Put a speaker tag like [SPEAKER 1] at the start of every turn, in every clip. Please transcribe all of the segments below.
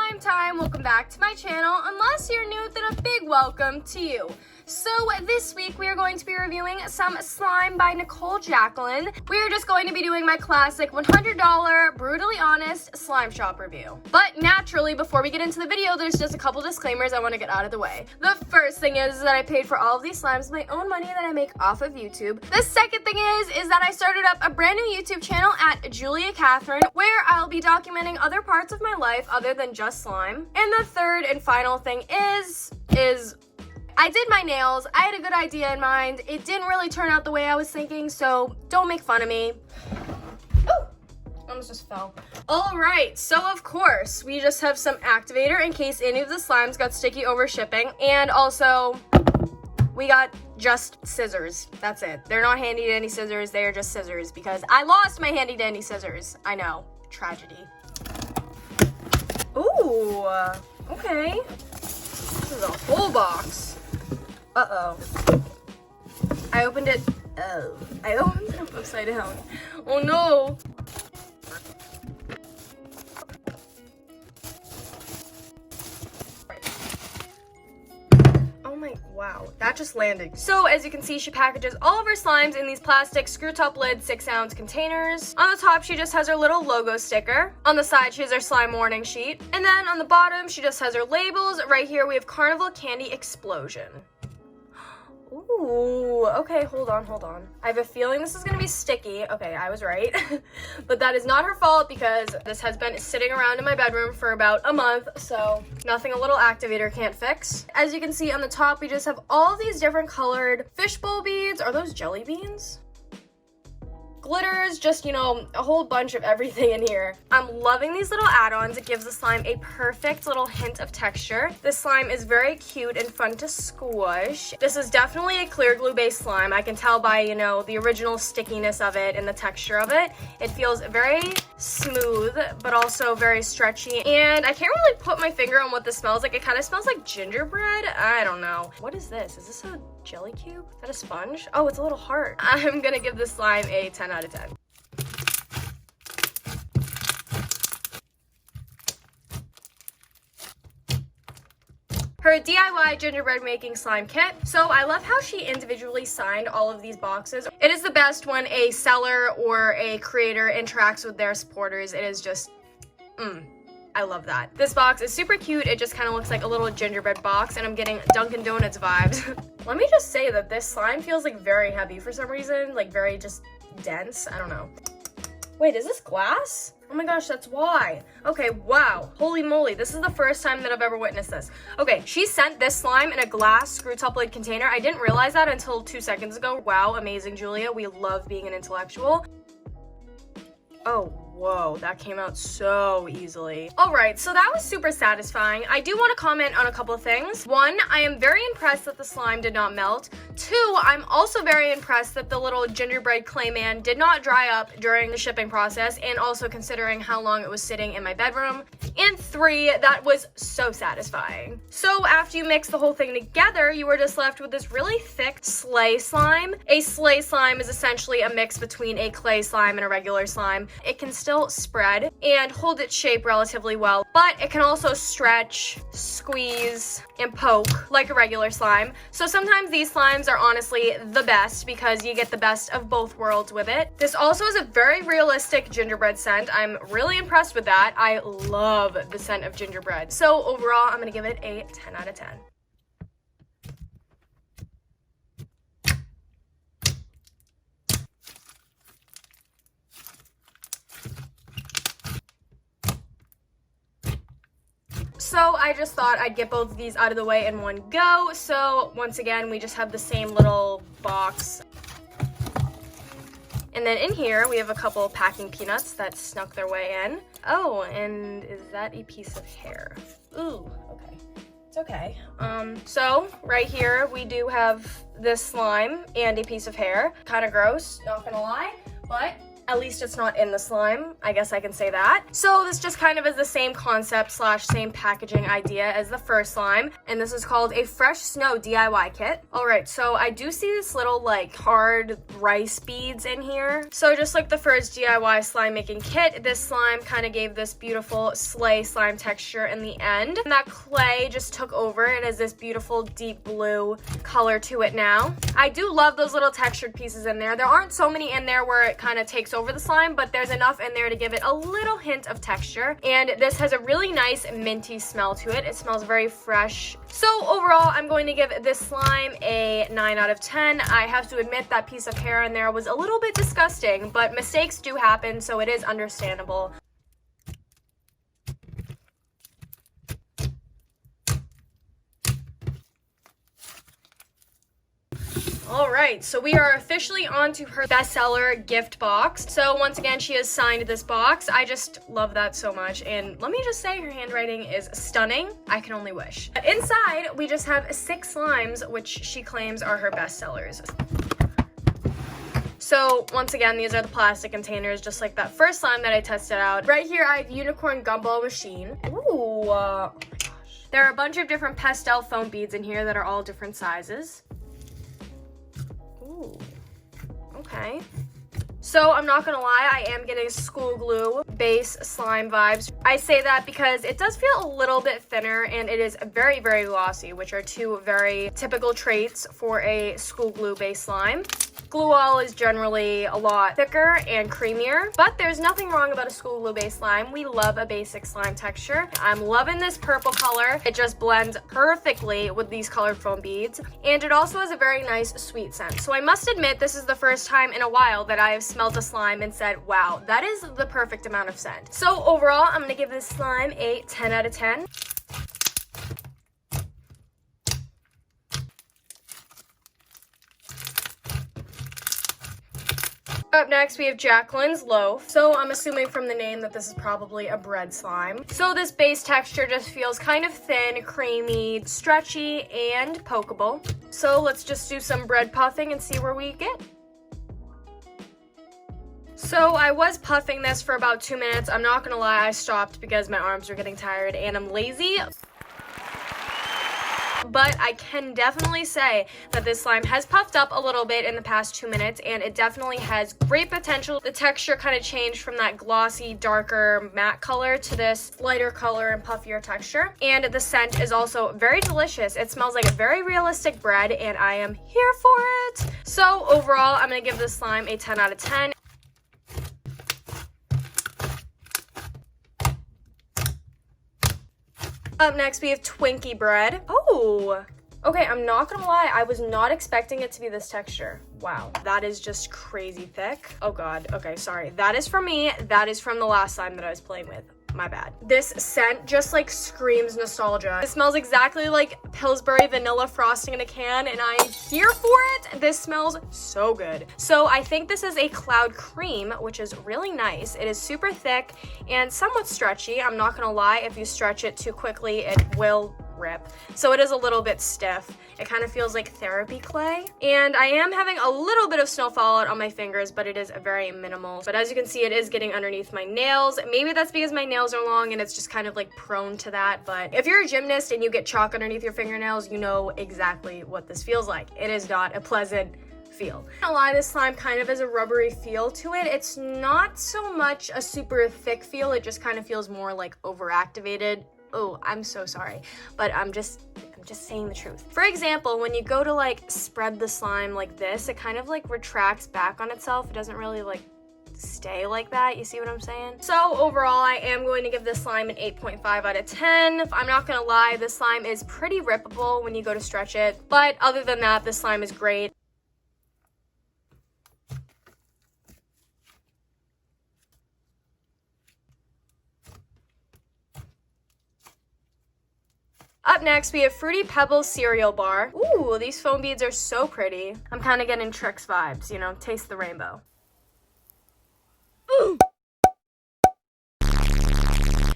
[SPEAKER 1] slime time. Welcome back to my channel. Unless you're new, then a big welcome to you. So this week we are going to be reviewing some slime by Nicole Jacqueline. We are just going to be doing my classic $100 brutally honest slime shop review. But naturally, before we get into the video, there's just a couple disclaimers I want to get out of the way. The first thing is that I paid for all of these slimes with my own money that I make off of YouTube. The second thing is that I started up a brand new YouTube channel at Julia Catherine, where I'll be documenting other parts of my life other than just slime. And the third and final thing is I did my nails. I had a good idea in mind. It didn't really turn out the way I was thinking, so don't make fun of me. Oh, almost just fell. All right, so of course, we just have some activator in case any of the slimes got sticky over shipping. And also, we got just scissors. That's it. They're not handy dandy scissors. They are just scissors because I lost my handy dandy scissors. I know. Tragedy. Ooh, okay. This is a whole box. Uh-oh. I opened it. Oh. I opened it upside down. Oh no. Oh my, wow. That just landed. So as you can see, she packages all of her slimes in these plastic screw top lid 6-ounce containers. On the top, she just has her little logo sticker. On the side, she has her slime warning sheet. And then on the bottom, she just has her labels. Right here, we have Carnival Candy Explosion. Ooh, okay, hold on. I have a feeling this is gonna be sticky. Okay, I was right. But that is not her fault because this has been sitting around in my bedroom for about a month, so nothing a little activator can't fix. As you can see on the top, we just have all these different colored fishbowl beads. Are those jelly beans? Glitters, just, you know, a whole bunch of everything in here. I'm loving these little add-ons. It gives the slime a perfect little hint of texture. This slime is very cute and fun to squish. This is definitely a clear glue based slime. I can tell by, you know, the original stickiness of it and the texture of it. It feels very smooth, but also very stretchy. And I can't really put my finger on what this smells like. It kind of smells like gingerbread. I don't know. What is this? Is this a jelly cube? Is that a sponge? Oh, it's a little heart. I'm gonna give this slime a 10 out of 10. Her DIY gingerbread making slime kit. So I love how she individually signed all of these boxes. It is the best when a seller or a creator interacts with their supporters. It is just, I love that. This box is super cute. It just kind of looks like a little gingerbread box, and I'm getting Dunkin' Donuts vibes. Let me just say that this slime feels like very heavy for some reason, like very just dense. I don't know. Wait, is this glass? Oh my gosh, that's why. Okay, wow. Holy moly, this is the first time that I've ever witnessed this. Okay, she sent this slime in a glass screw top lid container. I didn't realize that until 2 seconds ago. Wow, amazing, Julia. We love being an intellectual. Oh, whoa, that came out so easily. All right, so that was super satisfying. I do want to comment on a couple of things. One, I am very impressed that the slime did not melt. Two, I'm also very impressed that the little gingerbread clay man did not dry up during the shipping process, and also considering how long it was sitting in my bedroom. And three, that was so satisfying. So after you mix the whole thing together, you were just left with this really thick sleigh slime. A sleigh slime is essentially a mix between a clay slime and a regular slime. It can still spread and hold its shape relatively well, but it can also stretch, squeeze, and poke like a regular slime. So sometimes these slimes are honestly the best because you get the best of both worlds with it. This also is a very realistic gingerbread scent. I'm really impressed with that. I love the scent of gingerbread. So overall, I'm gonna give it a 10 out of 10. So I just thought I'd get both of these out of the way in one go. So once again, we just have the same little box. And then in here, we have a couple packing peanuts that snuck their way in. Oh, and is that a piece of hair? Ooh, okay. It's okay. So right here, we do have this slime and a piece of hair. Kind of gross, not gonna lie, but At least it's not in the slime. I guess I can say that. So this just kind of is the same concept slash same packaging idea as the first slime. And this is called a Fresh Snow DIY kit. All right, so I do see this little like hard rice beads in here. So just like the first DIY slime making kit, this slime kind of gave this beautiful sleigh slime texture in the end. And that clay just took over. It has this beautiful deep blue color to it now. I do love those little textured pieces in there. There aren't so many in there where it kind of takes over the slime, but there's enough in there to give it a little hint of texture. And this has a really nice minty smell to it. It smells very fresh. So overall, I'm going to give this slime a 9 out of 10. I have to admit that piece of hair in there was a little bit disgusting, but mistakes do happen, so it is understandable. All right, so we are officially on to her bestseller gift box. So once again, she has signed this box. I just love that so much. And let me just say her handwriting is stunning. I can only wish. Inside, we just have 6 slimes, which she claims are her bestsellers. So once again, these are the plastic containers, just like that first slime that I tested out. Right here, I have Unicorn Gumball Machine. Ooh, oh my gosh. There are a bunch of different pastel foam beads in here that are all different sizes. Ooh, okay. So I'm not gonna lie, I am getting school glue base slime vibes. I say that because it does feel a little bit thinner and it is very, very glossy, which are 2 very typical traits for a school glue base slime. Glue all is generally a lot thicker and creamier, but there's nothing wrong about a school glue base slime. We love a basic slime texture. I'm loving this purple color. It just blends perfectly with these colored foam beads, and it also has a very nice sweet scent. So I must admit, this is the first time in a while that I have smelled a slime and said, wow, that is the perfect amount of scent. So overall, I'm gonna give this slime a 10 out of 10. Up next, we have Jacqueline's Loaf. So I'm assuming from the name that this is probably a bread slime. So this base texture just feels kind of thin, creamy, stretchy, and pokeable. So let's just do some bread puffing and see where we get. So I was puffing this for about 2 minutes. I'm not gonna lie, I stopped because my arms were getting tired and I'm lazy. But I can definitely say that this slime has puffed up a little bit in the past 2 minutes, and it definitely has great potential. The texture kind of changed from that glossy, darker matte color to this lighter color and puffier texture. And the scent is also very delicious. It smells like a very realistic bread, and I am here for it. So overall, I'm gonna give this slime a 10 out of 10. Up next, we have Twinkie Bread. Oh, okay, I'm not gonna lie, I was not expecting it to be this texture. Wow, that is just crazy thick. Oh God, okay, sorry. That is from me. That is from the last slime that I was playing with. My bad. This scent just like screams nostalgia. It smells exactly like Pillsbury vanilla frosting in a can, and I'm here for it. This smells so good. So I think this is a cloud cream, which is really nice. It is super thick and somewhat stretchy. I'm not gonna lie, if you stretch it too quickly, it will rip. So it is a little bit stiff. It kind of feels like therapy clay. And I am having a little bit of snow fallout on my fingers, but it is very minimal. But as you can see, it is getting underneath my nails. Maybe that's because my nails are long and it's just kind of like prone to that. But if you're a gymnast and you get chalk underneath your fingernails, you know exactly what this feels like. It is not a pleasant feel. I'm not gonna lie, this slime kind of has a rubbery feel to it. It's not so much a super thick feel. It just kind of feels more like overactivated. Oh, I'm so sorry, but I'm just saying the truth. For example, when you go to like spread the slime like this, it kind of like retracts back on itself. It doesn't really like stay like that. You see what I'm saying? So overall, I am going to give this slime an 8.5 out of 10. I'm not gonna lie, this slime is pretty rippable when you go to stretch it, but other than that, this slime is great. Up next, we have Fruity Pebbles cereal bar. Ooh, these foam beads are so pretty. I'm kind of getting Trix vibes, you know, taste the rainbow. Ooh.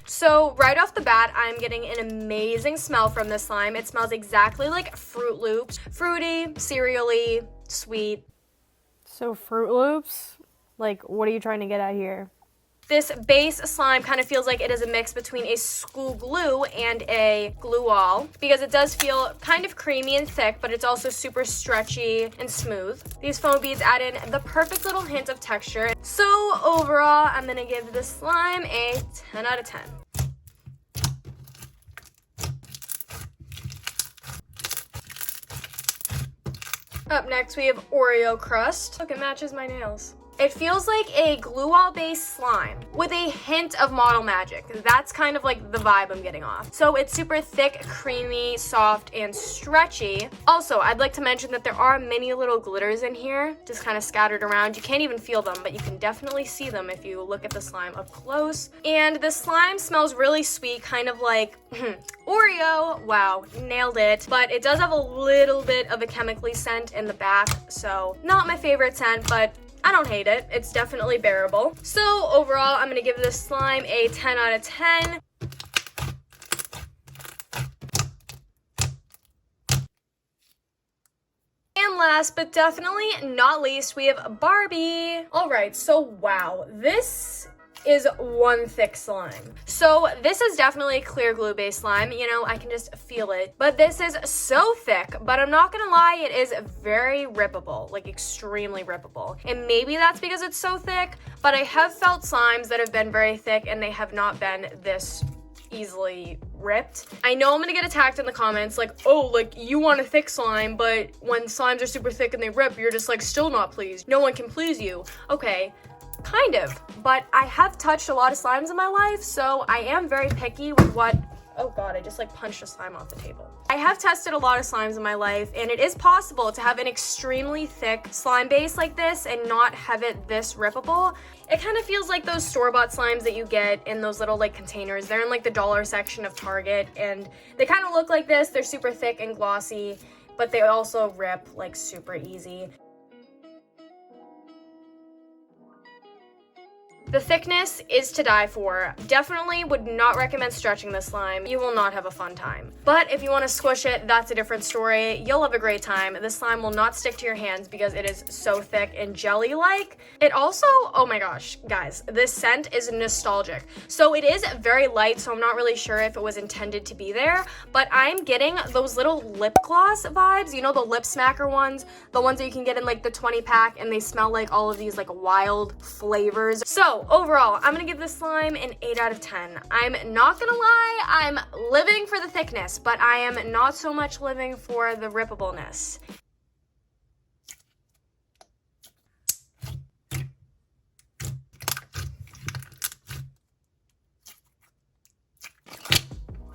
[SPEAKER 1] So right off the bat, I'm getting an amazing smell from this slime. It smells exactly like Fruit Loops. Fruity, cereal-y, sweet.
[SPEAKER 2] So Fruit Loops Like, what are you trying to get at here?
[SPEAKER 1] This base slime kind of feels like it is a mix between a school glue and a glue all because it does feel kind of creamy and thick, but it's also super stretchy and smooth. These foam beads add in the perfect little hint of texture. So overall, I'm gonna give this slime a 10 out of 10. Up next, we have Oreo Crust. Look, it matches my nails. It feels like a glue-all-based slime with a hint of model magic. That's kind of like the vibe I'm getting off. So it's super thick, creamy, soft, and stretchy. Also, I'd like to mention that there are many little glitters in here, just kind of scattered around. You can't even feel them, but you can definitely see them if you look at the slime up close. And the slime smells really sweet, kind of like Oreo. Wow, nailed it. But it does have a little bit of a chemically scent in the back, so not my favorite scent, but I don't hate it. It's definitely bearable. So overall, I'm gonna give this slime a 10 out of 10. And last but definitely not least, we have Barbie. All right, so wow, this is one thick slime. So this is definitely a clear glue based slime. You know, I can just feel it. But this is so thick, but I'm not gonna lie, it is very rippable, like extremely rippable. And maybe that's because it's so thick, but I have felt slimes that have been very thick and they have not been this easily ripped. I know I'm gonna get attacked in the comments like, oh, like you want a thick slime, but when slimes are super thick and they rip, you're just like still not pleased. No one can please you. Okay. Kind of, but I have touched a lot of slimes in my life, so I am very picky with what, oh god, I just like punched a slime off the table. I have tested a lot of slimes in my life, and it is possible to have an extremely thick slime base like this and not have it this rippable. It kind of feels like those store-bought slimes that you get in those little like containers. They're in like the dollar section of Target, and they kind of look like this. They're super thick and glossy, but they also rip like super easy. The thickness is to die for. Definitely would not recommend stretching this slime. You will not have a fun time. But if you want to squish it, that's a different story. You'll have a great time. This slime will not stick to your hands because it is so thick and jelly-like. It also, oh my gosh, guys, this scent is nostalgic. So it is very light, so I'm not really sure if it was intended to be there, but I'm getting those little lip gloss vibes. You know, the lip smacker ones, the ones that you can get in like the 20 pack and they smell like all of these like wild flavors. So overall, I'm gonna give this slime an 8 out of 10. I'm not gonna lie, I'm living for the thickness, but I am not so much living for the rippableness.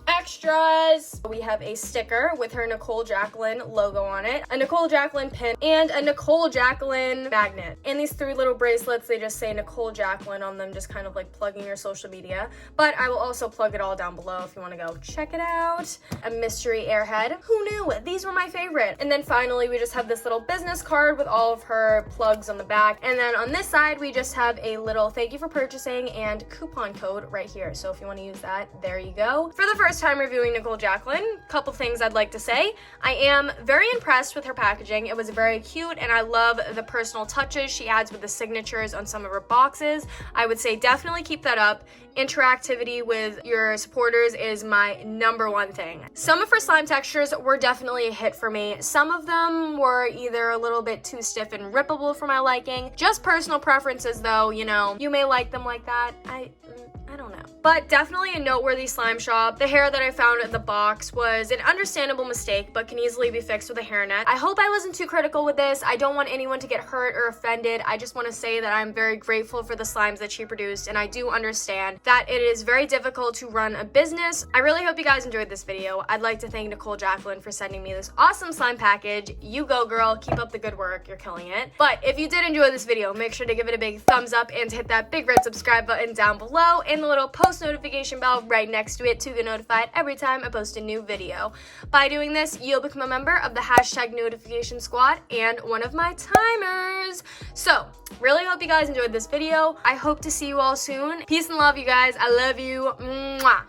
[SPEAKER 1] Extras! We have a sticker with her Nicole Jacqueline logo on it, a Nicole Jacqueline pin, and a Nicole Jacqueline magnet. And these 3 little bracelets, they just say Nicole Jacqueline on them, just kind of like plugging your social media. But I will also plug it all down below if you want to go check it out. A mystery airhead. Who knew? These were my favorite. And then finally, we just have this little business card with all of her plugs on the back. And then on this side, we just have a little thank you for purchasing and coupon code right here. So if you want to use that, there you go. For the first time reviewing Nicole Jacqueline, couple things I'd like to say. I am very impressed with her packaging. It was very cute, and I love the personal touches she adds with the signatures on some of her boxes. I would say definitely keep that up. Interactivity with your supporters is my #1 thing. Some of her slime textures were definitely a hit for me. Some of them were either a little bit too stiff and rippable for my liking. Just personal preferences though, you know, you may like them like that. I don't know. But definitely a noteworthy slime shop. The hair that I found in the box was an understandable mistake, but can easily be fixed with a hairnet. I hope I wasn't too critical with this. I don't want anyone to get hurt or offended. I just want to say that I'm very grateful for the slimes that she produced, and I do understand that it is very difficult to run a business. I really hope you guys enjoyed this video. I'd like to thank Nicole Jacqueline for sending me this awesome slime package. You go, girl. Keep up the good work. You're killing it. But if you did enjoy this video, make sure to give it a big thumbs up and hit that big red subscribe button down below and the little post notification bell right next to it to get notified every time I post a new video. By doing this, you'll become a member of the #notification squad and one of my timers. So, really hope you guys enjoyed this video. I hope to see you all soon. Peace and love, you guys. I love you. Mwah.